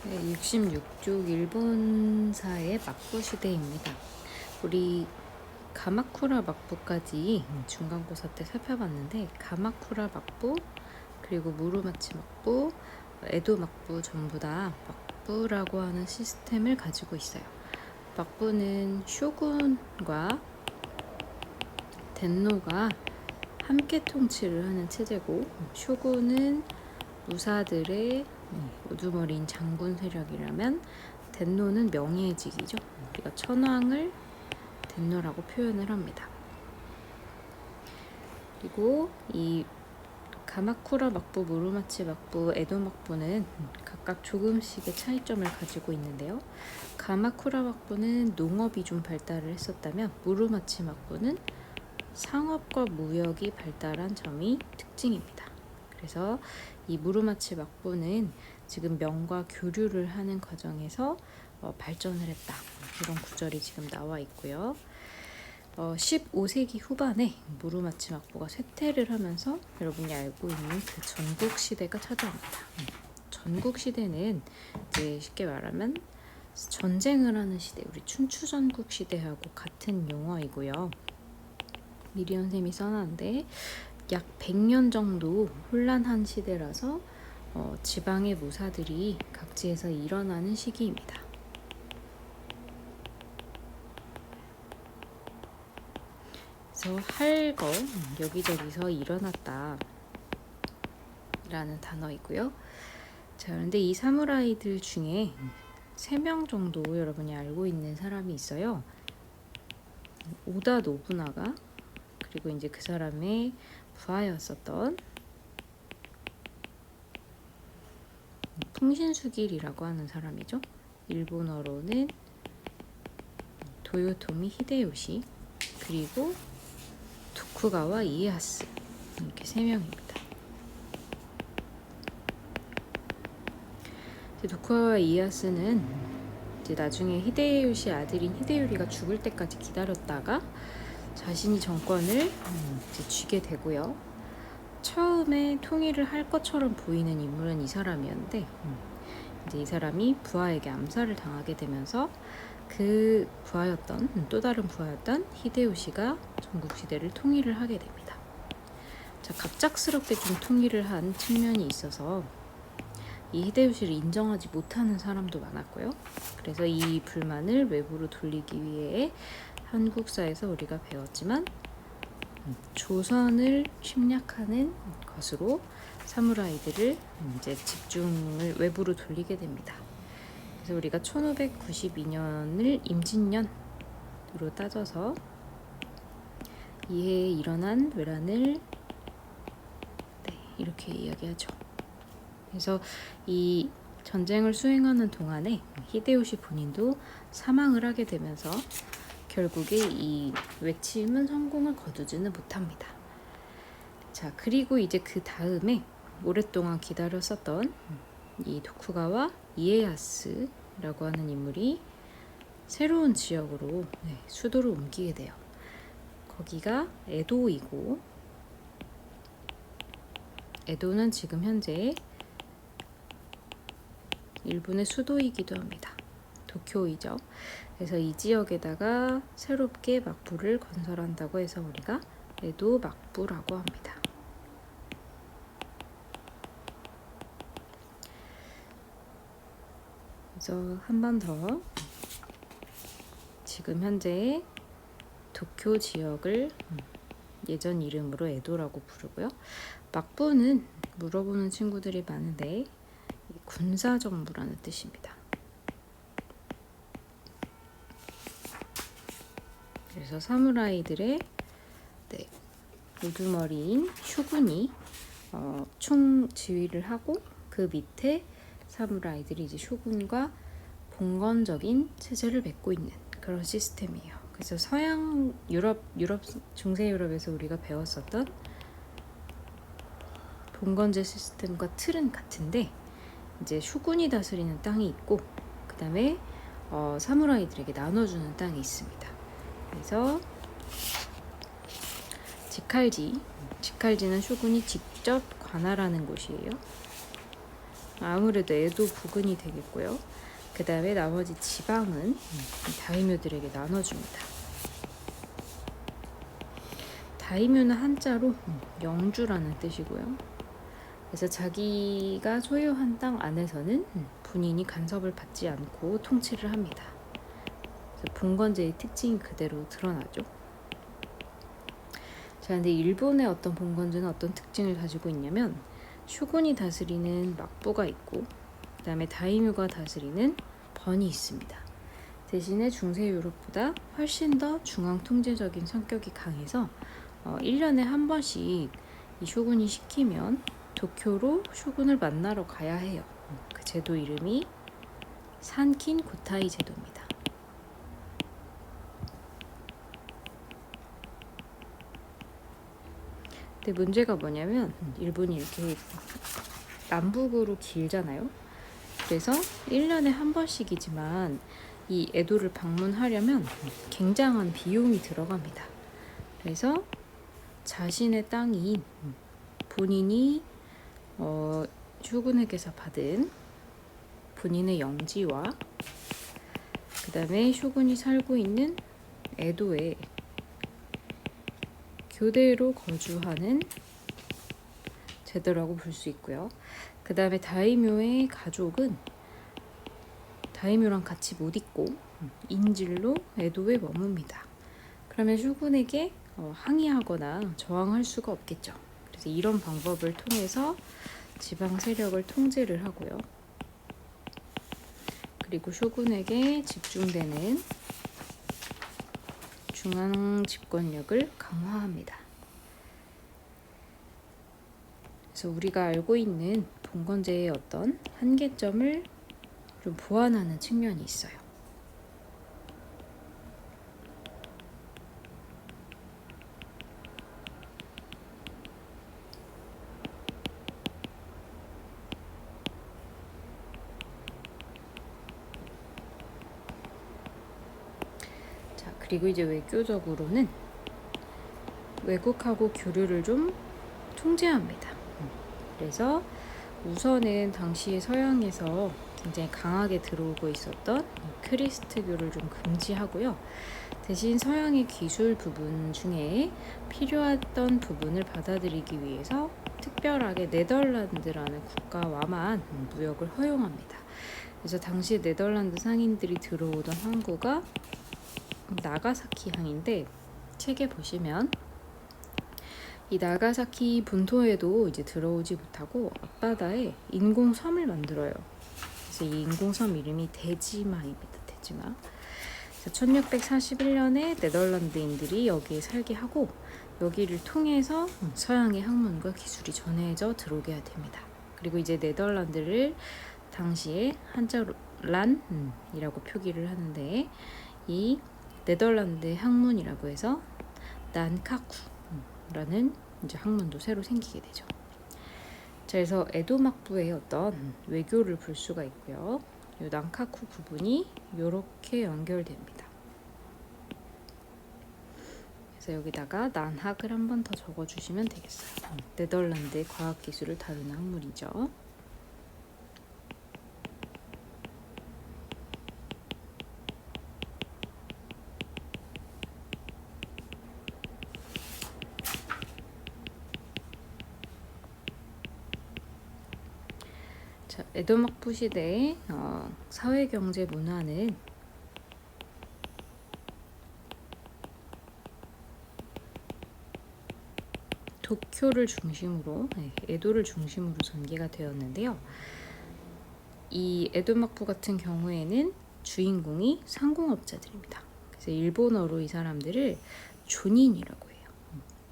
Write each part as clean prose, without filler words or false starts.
네, 66쪽 일본사의 막부 시대입니다. 우리 가마쿠라 막부까지 중간고사 때 살펴봤는데, 가마쿠라 막부, 그리고 무로마치 막부, 에도 막부 전부 다 막부라고 하는 시스템을 가지고 있어요. 막부는 쇼군과 덴노가 함께 통치를 하는 체제고, 쇼군은 무사들의 우두머리인 장군 세력이라면 덴노는 명예직이죠. 우리가 천황을 덴노라고 표현을 합니다. 그리고 이 가마쿠라 막부, 무로마치 막부, 에도 막부는 각각 조금씩의 차이점을 가지고 있는데요. 가마쿠라 막부는 농업이 좀 발달을 했었다면 무로마치 막부는 상업과 무역이 발달한 점이 특징입니다. 그래서 이 무로마치 막부는 지금 명과 교류를 하는 과정에서 발전을 했다. 이런 구절이 지금 나와 있고요. 15세기 후반에 무로마치 막부가 쇠퇴를 하면서 여러분이 알고 있는 그 전국 시대가 찾아옵니다. 전국 시대는 이제 쉽게 말하면 전쟁을 하는 시대, 우리 춘추전국 시대하고 같은 용어이고요. 미리언 쌤이 써놨는데 약 100년 정도 혼란한 시대라서 지방의 무사들이 각지에서 일어나는 시기입니다. 그래서 할거 여기저기서 일어났다 라는 단어이고요. 자, 그런데 이 사무라이들 중에 3명 정도 여러분이 알고 있는 사람이 있어요. 오다 노부나가, 그리고 이제 그 사람의 부하였었던 풍신수길이라고 하는 사람이죠. 일본어로는 도요토미 히데요시, 그리고 도쿠가와 이에야스, 이렇게 3명입니다. 도쿠가와 이에야스는 이제 나중에 히데요시 아들인 히데요리가 죽을 때까지 기다렸다가 자신이 정권을 이제 쥐게 되고요. 처음에 통일을 할 것처럼 보이는 인물은 이 사람이었는데, 이제 이 사람이 부하에게 암살을 당하게 되면서 그 부하였던, 또 다른 부하였던 히데요시가 전국시대를 통일을 하게 됩니다. 자, 갑작스럽게 좀 통일을 한 측면이 있어서 이 히데요시를 인정하지 못하는 사람도 많았고요. 그래서 이 불만을 외부로 돌리기 위해 한국사에서 우리가 배웠지만 조선을 침략하는 것으로 사무라이들을 이제 집중을 외부로 돌리게 됩니다. 그래서 우리가 1592년을 임진년으로 따져서 이해에 일어난 외란을 이렇게 이야기하죠. 그래서 이 전쟁을 수행하는 동안에 히데요시 본인도 사망을 하게 되면서 결국에 이 외침은 성공을 거두지는 못합니다. 자, 그리고 이제 그 다음에 오랫동안 기다렸었던 이 도쿠가와 이에야스라고 하는 인물이 새로운 지역으로 수도를 옮기게 돼요. 거기가 에도이고, 에도는 지금 현재 일본의 수도이기도 합니다. 도쿄이죠. 그래서 이 지역에다가 새롭게 막부를 건설한다고 해서 우리가 에도 막부라고 합니다. 그래서 한 번 더, 지금 현재 도쿄 지역을 예전 이름으로 에도라고 부르고요. 막부는 물어보는 친구들이 많은데 군사정부라는 뜻입니다. 그래서 사무라이들의 우두머리인 쇼군이 총 지휘를 하고, 그 밑에 사무라이들이 이제 쇼군과 봉건적인 체제를 맺고 있는 그런 시스템이에요. 그래서 서양 유럽 중세 유럽에서 우리가 배웠었던 봉건제 시스템과 틀은 같은데, 이제 쇼군이 다스리는 땅이 있고, 그 다음에 사무라이들에게 나눠주는 땅이 있습니다. 그래서 직할지는 쇼군이 직접 관할하는 곳이에요. 아무래도 에도 부근이 되겠고요. 그 다음에 나머지 지방은 다이묘들에게 나눠줍니다. 다이묘는 한자로 영주라는 뜻이고요. 그래서 자기가 소유한 땅 안에서는 본인이 간섭을 받지 않고 통치를 합니다. 그래서 봉건제의 특징이 그대로 드러나죠. 자, 근데 일본의 어떤 봉건제는 어떤 특징을 가지고 있냐면 쇼군이 다스리는 막부가 있고 그 다음에 다이묘가 다스리는 번이 있습니다. 대신에 중세 유럽보다 훨씬 더 중앙 통제적인 성격이 강해서 1년에 한 번씩 이 쇼군이 시키면 도쿄로 쇼군을 만나러 가야 해요. 그 제도 이름이 산킨 고타이 제도입니다. 근데 문제가 뭐냐면 일본이 이렇게 남북으로 길잖아요. 그래서 1년에 한 번씩이지만 이 에도를 방문하려면 굉장한 비용이 들어갑니다. 그래서 자신의 땅인 본인이 쇼군에게서 받은 본인의 영지와 그 다음에 쇼군이 살고 있는 에도에 교대로 거주하는 제도라고 볼 수 있고요. 그 다음에 다이묘의 가족은 다이묘랑 같이 못 있고 인질로 에도에 머뭅니다. 그러면 쇼군에게 항의하거나 저항할 수가 없겠죠. 그래서 이런 방법을 통해서 지방 세력을 통제를 하고요. 그리고 쇼군에게 집중되는 중앙 집권력을 강화합니다. 그래서 우리가 알고 있는 봉건제의 어떤 한계점을 좀 보완하는 측면이 있어요. 자, 그리고 이제 외교적으로는 외국하고 교류를 좀 통제합니다. 그래서 우선은 당시에 서양에서 굉장히 강하게 들어오고 있었던 크리스트교를 좀 금지하고요. 대신 서양의 기술 부분 중에 필요했던 부분을 받아들이기 위해서 특별하게 네덜란드라는 국가와만 무역을 허용합니다. 그래서 당시 네덜란드 상인들이 들어오던 항구가 나가사키 항인데 책에 보시면 이 나가사키 본토에도 이제 들어오지 못하고 앞바다에 인공섬을 만들어요. 그래서 이 인공섬 이름이 대지마입니다. 대지마. 1641년에 네덜란드인들이 여기에 살게 하고 여기를 통해서 서양의 학문과 기술이 전해져 들어오게 됩니다. 그리고 이제 네덜란드를 당시에 한자로 란이라고 표기를 하는데 이 네덜란드 학문이라고 해서 난카쿠라는 이제 학문도 새로 생기게 되죠. 자, 그래서 에도 막부의 어떤 외교를 볼 수가 있고요. 이 난카쿠 부분이 이렇게 연결됩니다. 그래서 여기다가 난학을 한 번 더 적어주시면 되겠어요. 네덜란드의 과학기술을 다루는 학문이죠. 자, 에도 막부 시대의 사회, 경제, 문화는 도쿄를 중심으로, 에도를 중심으로 전개가 되었는데요. 이 에도 막부 같은 경우에는 주인공이 상공업자들입니다. 그래서 일본어로 이 사람들을 존인이라고 해요.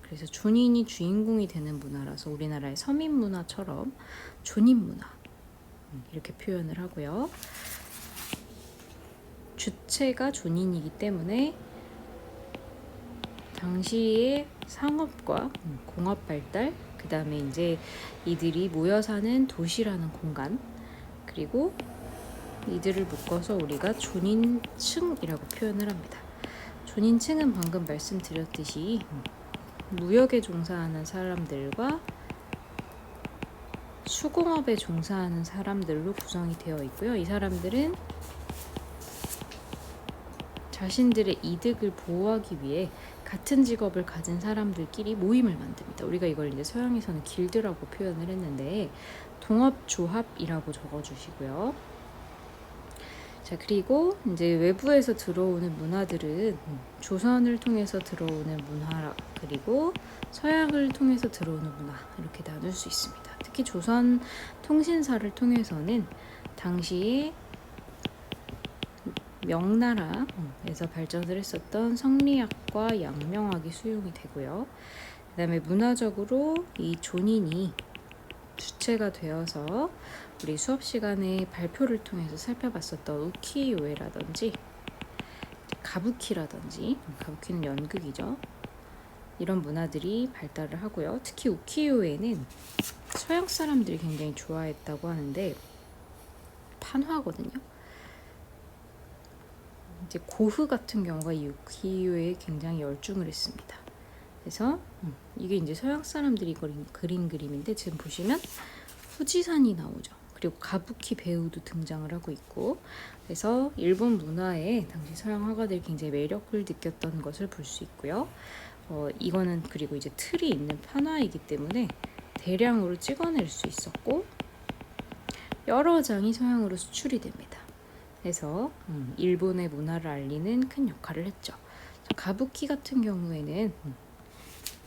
그래서 존인이 주인공이 되는 문화라서 우리나라의 서민 문화처럼 존인 문화 이렇게 표현을 하고요. 주체가 존인이기 때문에 당시의 상업과 공업 발달, 그 다음에 이제 이들이 모여 사는 도시라는 공간, 그리고 이들을 묶어서 우리가 존인층이라고 표현을 합니다. 존인층은 방금 말씀드렸듯이 무역에 종사하는 사람들과 수공업에 종사하는 사람들로 구성이 되어 있고요. 이 사람들은 자신들의 이득을 보호하기 위해 같은 직업을 가진 사람들끼리 모임을 만듭니다. 우리가 이걸 이제 서양에서는 길드라고 표현을 했는데 동업조합이라고 적어주시고요. 자, 그리고 이제 외부에서 들어오는 문화들은 조선을 통해서 들어오는 문화, 그리고 서양을 통해서 들어오는 문화, 이렇게 나눌 수 있습니다. 특히 조선 통신사를 통해서는 당시에 명나라에서 발전을 했었던 성리학과 양명학이 수용이 되고요. 그 다음에 문화적으로 이 존인이 주체가 되어서 우리 수업 시간에 발표를 통해서 살펴봤었던 우키요에라든지 가부키라든지, 가부키는 연극이죠. 이런 문화들이 발달을 하고요. 특히 우키요에는 서양 사람들이 굉장히 좋아했다고 하는데 판화거든요. 이제 고흐 같은 경우가 이 우키요에 굉장히 열중을 했습니다. 그래서 이게 이제 서양 사람들이 그린 그림인데 지금 보시면 후지산이 나오죠. 그리고 가부키 배우도 등장을 하고 있고, 그래서 일본 문화에 당시 서양 화가들이 굉장히 매력을 느꼈던 것을 볼 수 있고요. 이거는 그리고 이제 틀이 있는 판화이기 때문에 대량으로 찍어낼 수 있었고 여러 장이 서양으로 수출이 됩니다. 그래서 일본의 문화를 알리는 큰 역할을 했죠. 가부키 같은 경우에는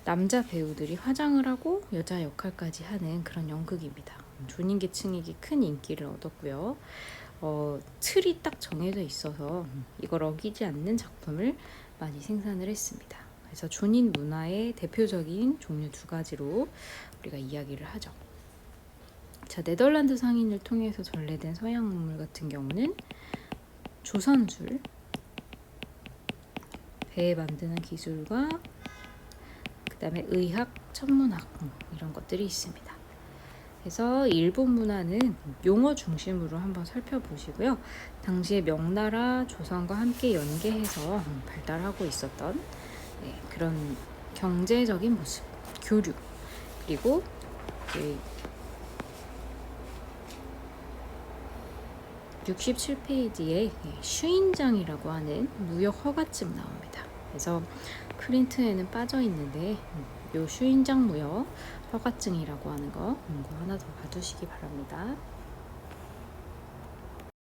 남자 배우들이 화장을 하고 여자 역할까지 하는 그런 연극입니다. 존인 계층에게 큰 인기를 얻었고요. 틀이 딱 정해져 있어서 이걸 어기지 않는 작품을 많이 생산을 했습니다. 그래서 존인 문화의 대표적인 종류 두 가지로 우리가 이야기를 하죠. 자, 네덜란드 상인을 통해서 전래된 서양 문물 같은 경우는 조선술, 배 만드는 기술과 그 다음에 의학, 천문학 이런 것들이 있습니다. 그래서 일본 문화는 용어 중심으로 한번 살펴보시고요. 당시에 명나라, 조선과 함께 연계해서 발달하고 있었던 그런 경제적인 모습, 교류, 그리고 이제 67페이지에 슈인장이라고 하는 무역 허가증 나옵니다. 그래서 프린트에는 빠져 있는데 요 슈인장 무역 허가증이라고 하는 거 하나 더 봐두시기 바랍니다.